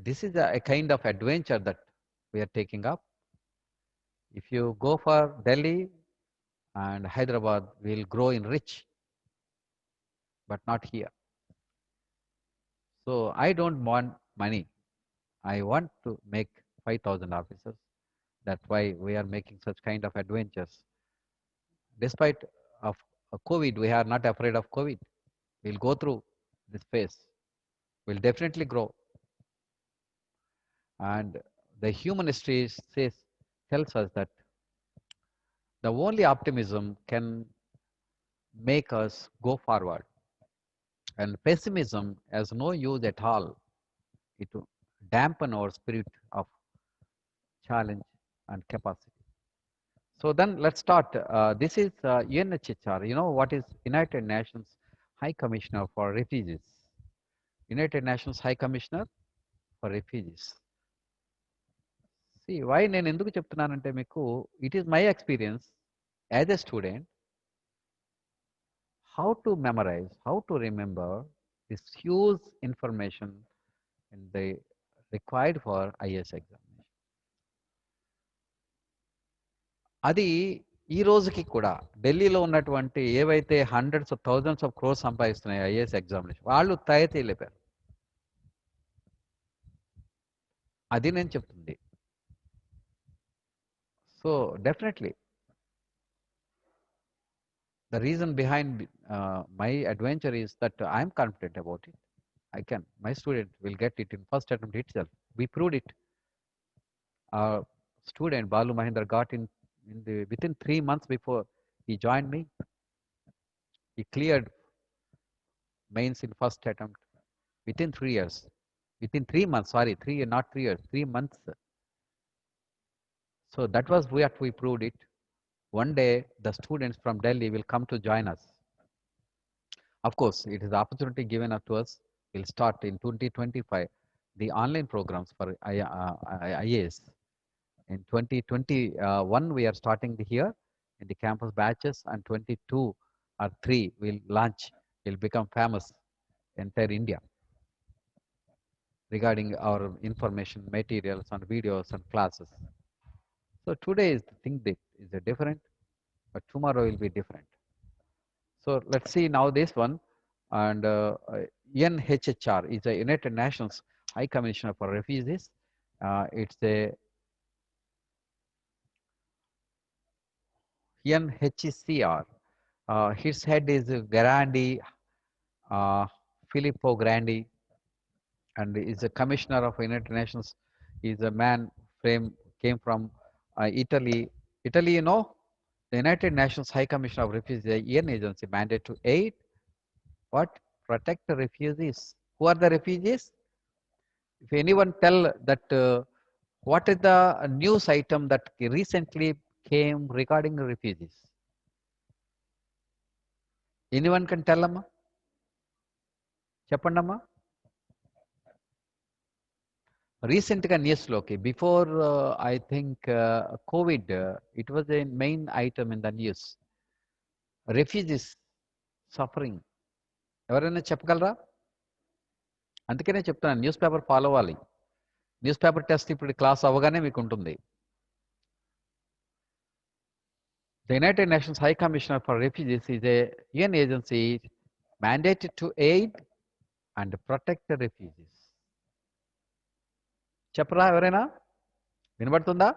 This is a kind of adventure that we are taking up. If you go for Delhi and Hyderabad, we'll grow in rich, but not here. So I don't want money. I want to make 5,000 officers. That's why we are making such kind of adventures. Despite of COVID, we are not afraid of COVID. We'll go through this phase. We'll definitely grow. And the human history tells us that the only optimism can make us go forward. And pessimism has no use at all. It will dampen our spirit of challenge and capacity. So then let's start. This is UNHCR. You know what is United Nations High Commissioner for Refugees? United Nations High Commissioner for Refugees. See, why నేను ఎందుకు చెప్తున్నానంటే మీకు, it is my experience as a student, how to memorize, how to remember this huge information in the required for IAS examination. అది ఈ రోజుకి కూడా ఢిల్లీలో ఉన్నటువంటి ఏవైతే hundreds of thousands of crores సంపాదిస్తున్నాయి ఐఏఎస్ ఎగ్జామినేషన్, వాళ్ళు తయతీలేపారు. అది నేను చెప్తుంది. So definitely the reason behind my adventure is that I am confident about it. My student will get it in first attempt itself. We proved it. Our student Balu Mahendra got within 3 months before he joined me. He cleared mains in first attempt within 3 years. Within 3 months, sorry, 3 not 3 years, 3 months. So that was what we proved it. One day the students from Delhi will come to join us. Of course, it is the opportunity given up to us. We'll start in 2025 the online programs for IAS. In 2021, we are starting here in the campus batches, and 22 or 3 will launch, will become famous entire India regarding our information, materials, and videos and classes. So today is the thing that is different, but tomorrow will be different. So let's see now this one. And UNHCR is the United Nations High Commissioner for Refugees. It's a UNHCR. His head is Grandi, Filippo Grandi, and is a commissioner of United Nations. He's a man came from Italy. Italy, you know, the United Nations High Commissioner of Refugees, the UN agency, mandate to aid, what? Protect the refugees. Who are the refugees? If anyone tell that what is the news item that recently came regarding the refugees? Anyone can tell amma? Cheppandamma? Recent news loki before I think COVID, it was a main item in the news. Refugees suffering. ఎవరైనా చెప్పగలరా? అందుకనే చెప్తున్నాను, news paper follow అవ్వాలి. News paper test ఇప్పుడు class అవ్వగానే మీకు ఉంటుంది. The United Nations High Commissioner for Refugees is a UN agency mandated to aid and protect the refugees. చెప్పరా ఎవరైనా? వినబడుతుందా?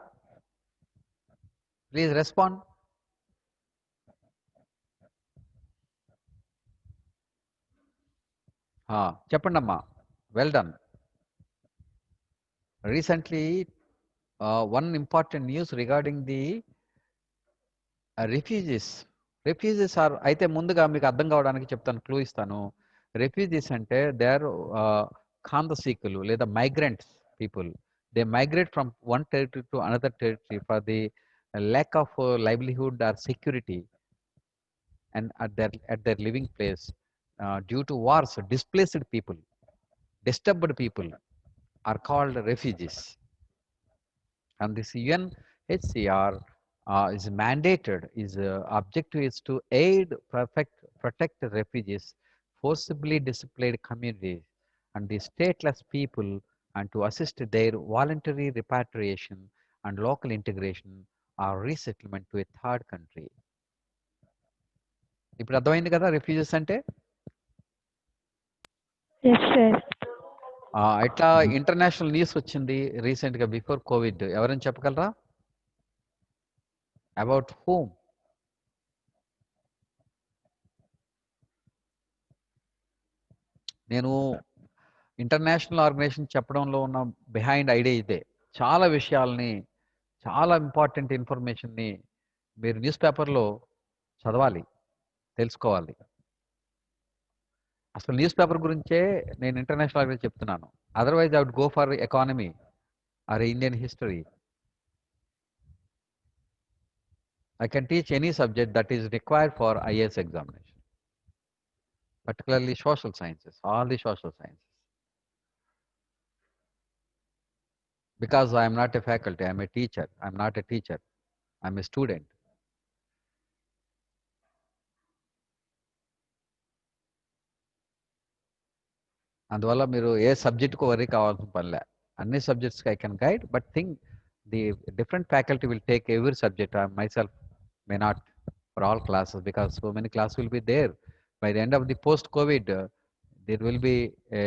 Please respond. చెప్పండి అమ్మా. Well done. Recently, one important news regarding the refugees. Refugees are, అయితే ముందుగా మీకు అర్థం కావడానికి చెప్తాను, క్లూ ఇస్తాను. రెఫ్యూజీస్ అంటే దే ఆర్ కాందసీకులు లేదా migrants people. They migrate from one territory to another territory for the lack of livelihood or security and at their living place due to wars. Displaced people, disturbed people are called refugees, and this UNHCR is mandated, is objective is to aid, protect the refugees, forcibly displaced communities and the stateless people, and to assist their voluntary repatriation and local integration or resettlement to a third country. ఇప్పుడు అర్థమైంది కదా refugees అంటే? Yes, sir. ఇట్లా international news వచ్చింది recent గా before Covid. ఎవరైనా చెప్పగలరా? About whom? నేను ఇంటర్నేషనల్ ఆర్గనైజేషన్ చెప్పడంలో ఉన్న బిహైండ్ ఐడియా ఇదే. చాలా విషయాల్ని, చాలా ఇంపార్టెంట్ ఇన్ఫర్మేషన్ని మీరు న్యూస్ పేపర్లో చదవాలి, తెలుసుకోవాలి. అసలు న్యూస్ పేపర్ గురించే నేను ఇంటర్నేషనల్ ఆర్గనైజేషన్ చెప్తున్నాను. Otherwise I would go for economy or Indian history. I can teach any subject that is required for IAS examination, particularly social sciences, all the social sciences. Because I am not a faculty, I am a teacher. I am not a teacher, I am a student. అందువల్ల మీరు ఏ సబ్జెక్ట్కు worry కావాల్సిన పనిలే. అన్ని సబ్జెక్ట్స్కి I can guide, but think the different faculty will take every subject. I myself may not for all classes, because so many classes will be there. By the end of the post-COVID, there will be a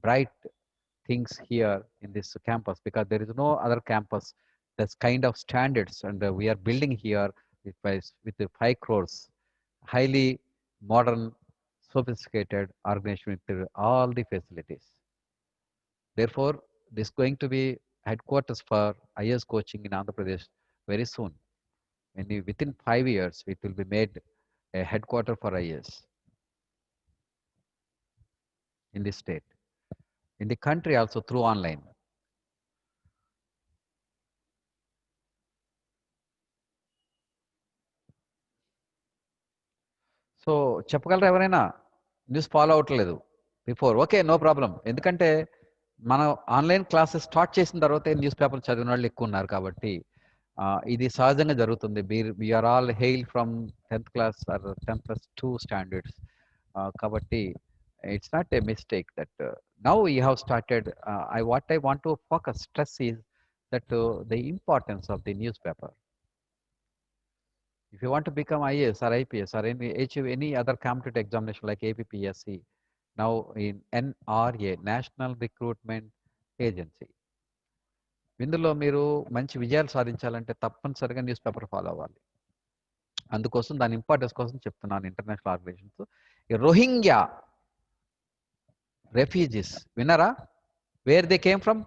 bright things here in this campus, because there is no other campus that's kind of standards, and we are building here with the 5 crores, highly modern, sophisticated organization with all the facilities. Therefore, this is going to be headquarters for IS coaching in Andhra Pradesh very soon. Within 5 years, it will be made a headquarter for IS in the state, in the country also through online. So చెప్పగలరా ఎవరైనా news follow అవ్వట్లేదు before? Okay, no problem. ఎందుకంటే మనం online classes start చేసిన తర్వాతే news paper చదివిన వాళ్ళు ఎక్కువ ఉన్నారు కాబట్టి ఇది సహజంగా జరుగుతుంది. We are all hail from 10th class or 10+2 standards. కాబట్టి it's not a mistake that now you have started. What I want to focus stress is that the importance of the news paper. If you want to become IAS or IPS or achieve any other competitive examination like APPSC, now in NRA, National Recruitment Agency, ఇందులో మీరు మంచి విజయాలు సాధించాలంటే తప్పనిసరిగా news paper follow అవ్వాలి. అందుకోసం దాని importance కోసం చెప్తున్నాను. ఇంటర్నేషనల్ ఆర్గనైజేషన్స్, రోహింగ్యా రెఫ్యూజీస్, విన్నారా? Where they came from?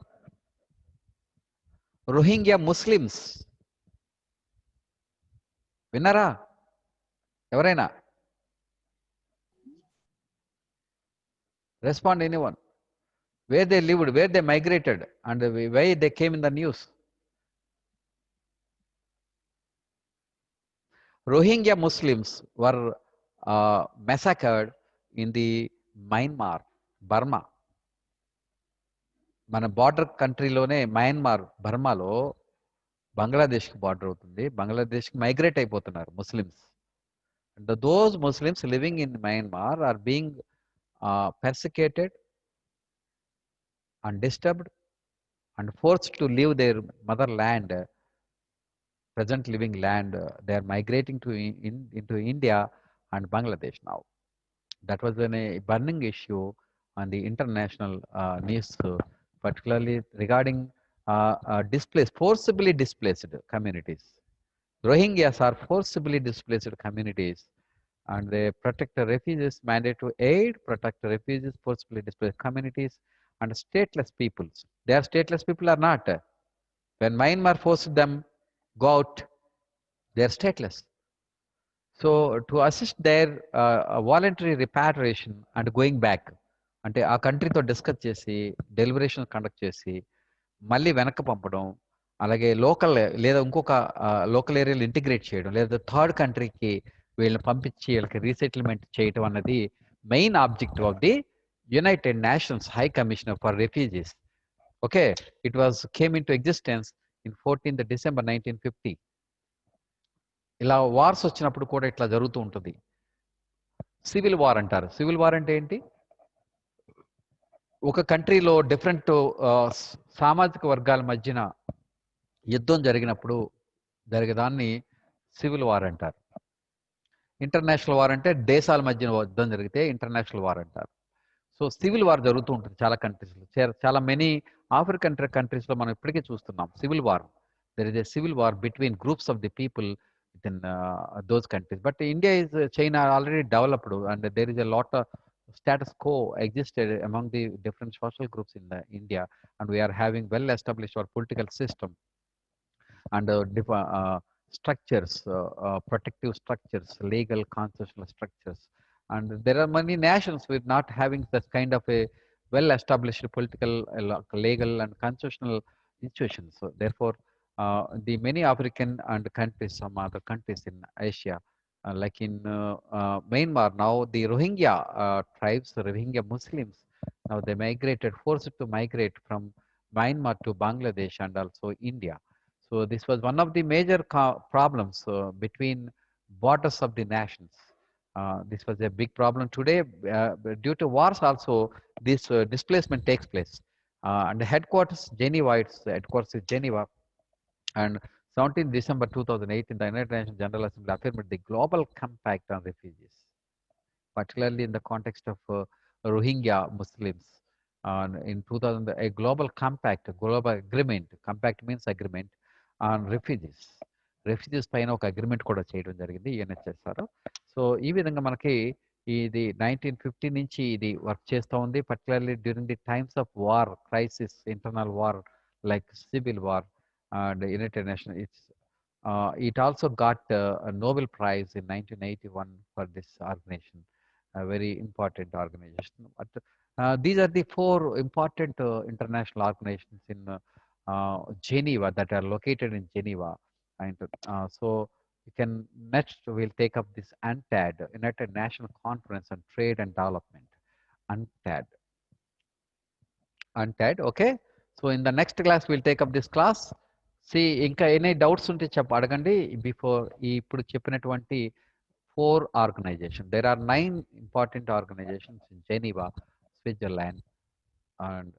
Rohingya Muslims, విన్నారా ఎవరైనా? Respond anyone. Where they lived, where they migrated, and why they came in the news. Rohingya Muslims were massacred in the Myanmar, Burma. మన border కంట్రీలోనే Myanmar, బర్మాలో బంగ్లాదేశ్కి border అవుతుంది. బంగ్లాదేశ్కి migrate అయిపోతున్నారు Muslims. Those Muslims living in Myanmar are being persecuted and disturbed and forced to leave their motherland, present living land. They are migrating into India and Bangladesh now. That was a burning issue on the international news, particularly regarding forcibly displaced communities. Rohingyas are forcibly displaced communities, and they protect the refugees, mandate to aid, protect the refugees, forcibly displaced communities, and stateless peoples. They are stateless people or not? When Myanmar forced them go out, they are stateless. So to assist their voluntary repatriation and going back, అంటే ఆ కంట్రీతో discuss చేసి deliberation conduct చేసి మళ్ళీ వెనక్కి పంపడం, అలాగే local లేదా ఇంకొక లోకల్ ఏరియాలో ఇంటిగ్రేట్ చేయడం, లేదా థర్డ్ కంట్రీకి వీళ్ళని పంపించి వీళ్ళకి రీసెటిల్మెంట్ చేయడం అన్నది main objective of the United nations high commissioner for refugees. Okay, it was came in to existence in 14th December 1950. ఇలా వార్స్ వచ్చినప్పుడు కూడా ఇట్లా జరుగుతూ ఉంటుంది. సివిల్ వార్ అంటారు. సివిల్ వార్ అంటే ఏంటి? ఒక కంట్రీలో డిఫరెంట్ సామాజిక వర్గాల మధ్యన యుద్ధం జరిగినప్పుడు జరిగేదాన్ని సివిల్ వార్ అంటారు. ఇంటర్నేషనల్ వార్ అంటే దేశాల మధ్యన యుద్ధం జరిగితే ఇంటర్నేషనల్ వార్ అంటారు. సో సివిల్ వార్ జరుగుతూ ఉంటుంది చాలా కంట్రీస్లో. చాలా మెనీ ఆఫ్రికన్ కంట్రీస్లో మనం ఇప్పటికే చూస్తున్నాం civil war. There is a civil war between groups of the people within those countries. But India is China already developed, and there is a lot of status quo existed among the different social groups in India, and we are having well established our political system and structures, protective structures, legal constitutional structures, and there are many nations with not having such kind of a well established political, legal and constitutional institutions. So therefore the many African and countries, some other countries in Asia, like in Myanmar now, the Rohingya tribes, the Rohingya Muslims, now they migrated, forced to migrate from Myanmar to Bangladesh and also India. So this was one of the major problems between borders of the nations. This was a big problem today. Due to wars also, this displacement takes place. And the headquarters, Geneva, its headquarters is Geneva. And 17 December 2018, the United Nations General Assembly affirmed the Global Compact on Refugees, particularly in the context of Rohingya Muslims. In 2000, a global compact, global agreement, compact means agreement on refugees. Refugees పైన ఒక agreement కూడా చేయడం జరిగింది యుఎన్హెచ్ఆర్. So ఈ విధంగా మనకి ఇది 1950 నుంచి ఇది వర్క్ చేస్తూ ఉంది, particularly during the times of war, crisis, internal war like civil war and United nation. It also got a Nobel Prize in 1981 for this organization, a very important organization. But these are the four important international organizations in Geneva that are located in Geneva. And so you can next we'll take up this UNTAD, United National Conference on Trade and Development. UNTAD. UNTAD, okay? So in the next class we'll take up this class. See, ఇంకా any doubts ఉంటే అడగండి. Before ఇప్పుడు చెప్పినటువంటి 4 organizations. There are 9 important organizations in Geneva, Switzerland, and